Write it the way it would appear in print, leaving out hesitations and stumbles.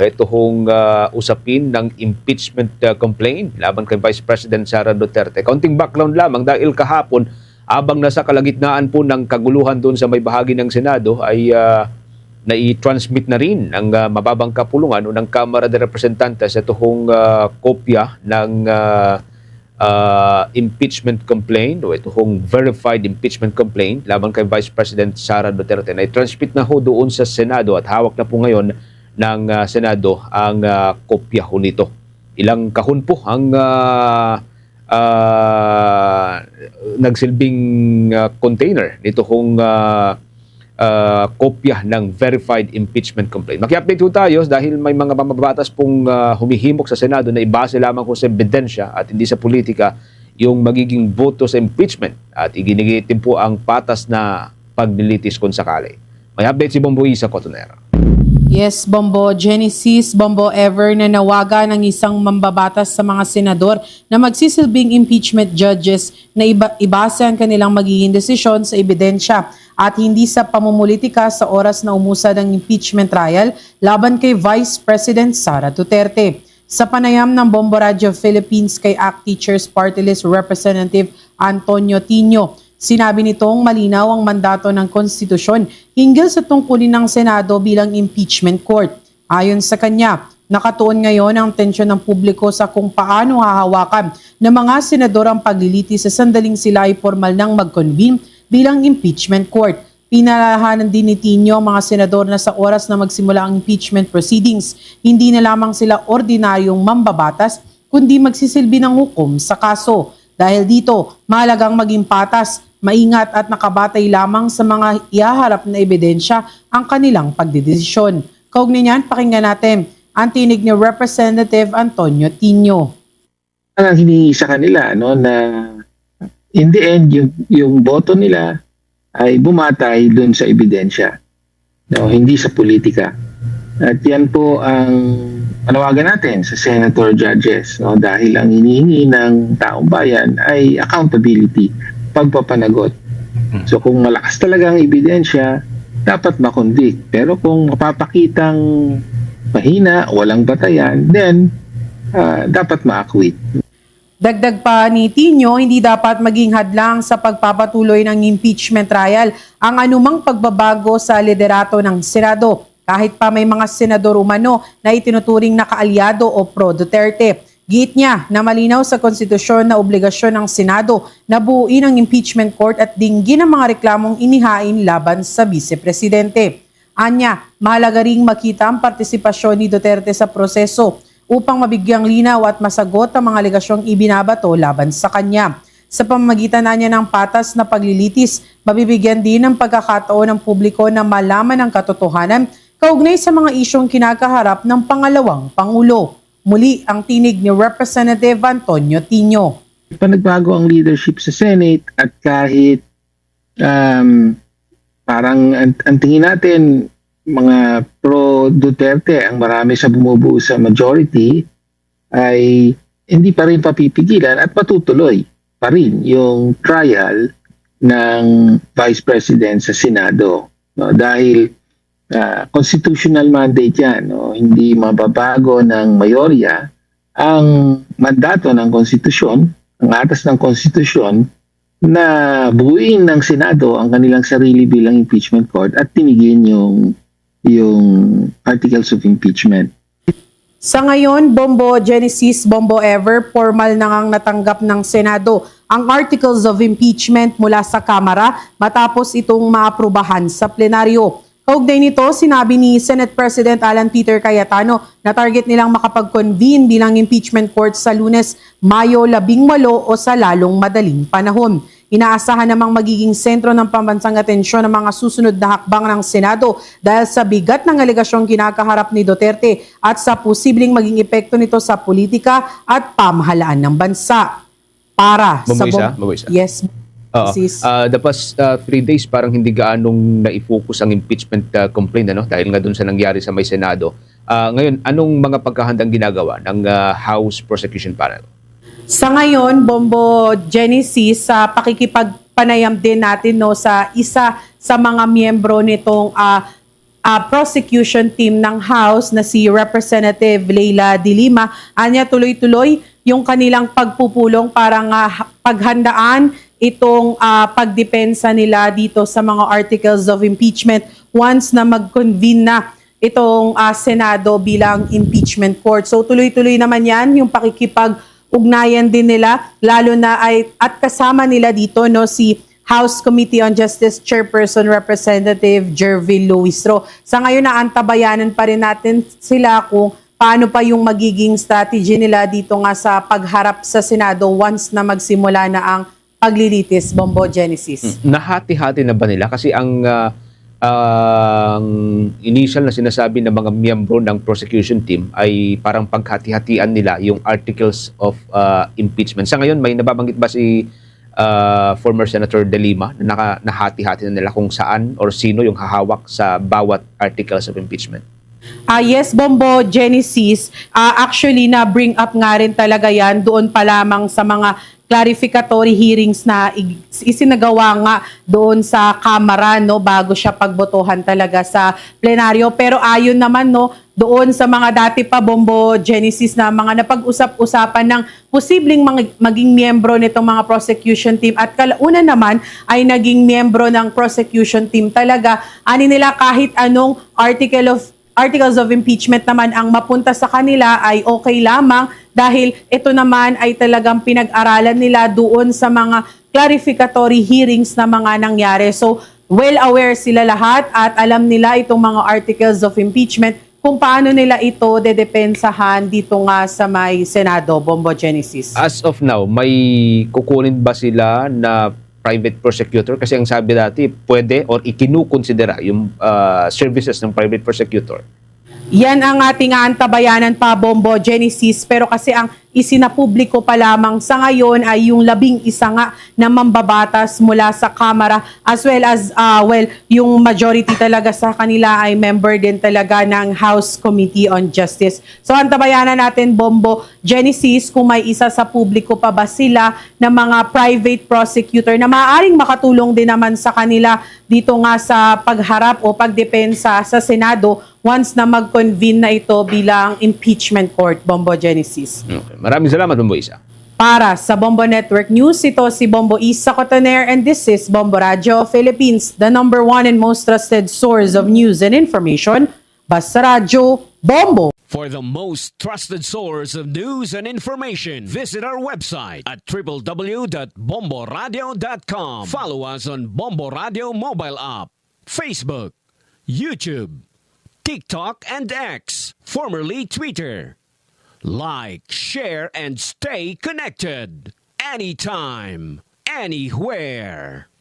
Ito hong usapin ng impeachment complaint laban kay Vice President Sara Duterte. Kaunting background lamang dahil kahapon, abang nasa kalagitnaan po ng kaguluhan doon sa may bahagi ng Senado, ay nai-transmit na rin ng mababang kapulungan o ng Kamara de Representantes ito hong kopya ng impeachment complaint o ito hong verified impeachment complaint laban kay Vice President Sara Duterte. Na-transmit na ho doon sa Senado at hawak na po ngayon ng Senado ang kopya ho nito. Ilang kahon po ang nagsilbing container nito hong kopya ng verified impeachment complaint. Maki-update po tayo dahil may mga mamabatas pong humihimok sa Senado na ibase lamang po sa ebidensya at hindi sa politika yung magiging boto sa impeachment at iginigitin po ang patas na paglilitis kung sakali. May update si Bombo Isa Cotonera. Yes, Bombo Genesis, Bombo Ever na nawaga ng isang mambabatas sa mga senador na magsisilbing impeachment judges na ibase ang kanilang magiging desisyon sa ebidensya at hindi sa pamumulitika sa oras na umusad ang impeachment trial laban kay Vice President Sara Duterte. Sa panayam ng Bombo Radio Philippines kay ACT Teachers Party List Representative Antonio Tino, sinabi nitong malinaw ang mandato ng konstitusyon hinggil sa tungkulin ng Senado bilang impeachment court. Ayon sa kanya, nakatuon ngayon ang tensyon ng publiko sa kung paano hahawakan ng mga senador ang paglilitis sa sandaling sila ay formal nang mag-convene bilang impeachment court. Pinalalahanan din ni Tino ang mga senador na sa oras na magsimula ang impeachment proceedings, hindi na lamang sila ordinaryong mambabatas kundi magsisilbi ng hukom sa kaso. Dahil dito, mahalagang maging patas, maingat at nakabatay lamang sa mga ihaharap na ebidensya ang kanilang pagdedesisyon. Kaugnay niyan, pakinggan natin ang tinig ni Representative Antonio Tino. Ang hinihingi sa kanila na in the end, yung boto nila ay bumatay dun sa ebidensya, hindi sa politika. At yan po ang panawagan natin sa senator judges, dahil ang hinihingi ng taong bayan ay accountability, pagpapanagot. So kung malakas talaga ang ebidensya, dapat makonvict. Pero kung mapapakitang mahina, walang batayan, then dapat ma-acquit. Dagdag pa ni Tino, hindi dapat maging hadlang sa pagpapatuloy ng impeachment trial ang anumang pagbabago sa liderato ng Senado, kahit pa may mga senador umano na itinuturing na kaalyado o pro-Duterte. Giit niya na malinaw sa konstitusyon na obligasyon ng Senado na buuin ang impeachment court at dinggin ang mga reklamong inihain laban sa Vice-Presidente. Anya, mahalaga ring makita ang partisipasyon ni Duterte sa proseso upang mabigyang linaw at masagot ang mga alegasyong ibinabato laban sa kanya. Sa pamamagitan niya ng patas na paglilitis, mabibigyan din ng pagkakataon ng publiko na malaman ang katotohanan kaugnay sa mga isyong kinakaharap ng pangalawang Pangulo. Muli ang tinig ni Representative Antonio Tino. Panagbago ang leadership sa Senate at kahit parang ang tingin natin mga pro-Duterte ang marami sa bumubuo sa majority, ay hindi pa rin papipigilan at patutuloy pa rin yung trial ng Vice President sa Senado. Dahil constitutional mandate yan, hindi mababago ng mayorya ang mandato ng konstitusyon, ang atas ng konstitusyon na buuin ng Senado ang kanilang sarili bilang impeachment court at tinigin yung articles of impeachment. Sa ngayon, Bombo Genesis, Bombo Ever, formal na ngang natanggap ng Senado ang articles of impeachment mula sa Kamara matapos itong maaprubahan sa plenaryo. Kaugnay nito, sinabi ni Senate President Alan Peter Cayetano na target nilang makapag-convene bilang impeachment court sa Lunes, Mayo 18 o sa lalong madaling panahon. Inaasahan namang magiging sentro ng pambansang atensyon ng mga susunod na hakbang ng Senado dahil sa bigat ng alegasyong kinakaharap ni Duterte at sa posibleng maging epekto nito sa politika at pamahalaan ng bansa. Para sa Yes. The past 3 days parang hindi gaanong na-focus ang impeachment complaint dahil nga dun sa nangyari sa may Senado. Ngayon, anong mga paghahandang ginagawa ng House Prosecution Panel? Sa ngayon, Bombo Genesis, sa pakikipagpanayam din natin sa isa sa mga miyembro nitong prosecution team ng House na si Representative Leila De Lima. Anya tuloy-tuloy yung kanilang pagpupulong para nga paghandaan itong pagdepensa nila dito sa mga articles of impeachment once na mag-convene na itong Senado bilang impeachment court. So tuloy-tuloy naman yan yung pakikipag-ugnayan din nila, lalo na at kasama nila dito no si House Committee on Justice Chairperson Representative Jervil Luistro. Sa ngayon na antabayanan pa rin natin sila kung paano pa yung magiging strategy nila dito nga sa pagharap sa Senado once na magsimula na ang paglilitis, Bombo Genesis. Nahati-hati na ba nila? Kasi ang initial na sinasabi ng mga miyembro ng prosecution team ay parang paghati-hatian nila yung articles of impeachment. Sa ngayon, may nababanggit ba si former Senator De Lima na nahati-hati na nila kung saan or sino yung hahawak sa bawat articles of impeachment? Yes, Bombo Genesis. Actually, na-bring up nga rin talaga yan doon pa lamang sa mga clarificatory hearings na isinagawa nga doon sa Kamara no bago siya pagbotohan talaga sa plenaryo. Pero ayon naman no doon sa mga dati pa Bombo Genesis na mga napag-usap-usapan ng posibleng maging miyembro nitong mga prosecution team at kalauna naman ay naging miyembro ng prosecution team talaga. Ani nila kahit anong articles of impeachment naman ang mapunta sa kanila ay okay lamang dahil ito naman ay talagang pinag-aralan nila doon sa mga clarificatory hearings na mga nangyari. So, well aware sila lahat at alam nila itong mga articles of impeachment kung paano nila ito dedepensahan dito nga sa may Senado, Bombo Genesis. As of now, may kukunin ba sila na private prosecutor? Kasi ang sabi dati, pwede or ikinukonsidera yung services ng private prosecutor. Yan ang ating antabayanan pa, Bombo Genesis. Pero kasi ang isinapubliko pa lamang sa ngayon ay yung 11 nga na mambabatas mula sa Kamara as well as yung majority talaga sa kanila ay member din talaga ng House Committee on Justice. So antabayanan natin, Bombo Genesis, kung may isa sa publiko pa ba sila na mga private prosecutor na maaaring makatulong din naman sa kanila dito nga sa pagharap o pagdepensa sa Senado once na mag-convene na ito bilang impeachment court, Bombo Genesis. Okay. Maraming salamat, Bombo Isa. Para sa Bombo Network News, ito si Bombo Isa Cotoner and this is Bombo Radio Philippines, the #1 and most trusted source of news and information. Basta Radio, Bombo! For the most trusted source of news and information, visit our website at www.bomboradio.com. Follow us on Bombo Radio mobile app, Facebook, YouTube, TikTok, and X, formerly Twitter. Like, share, and stay connected. Anytime, anywhere.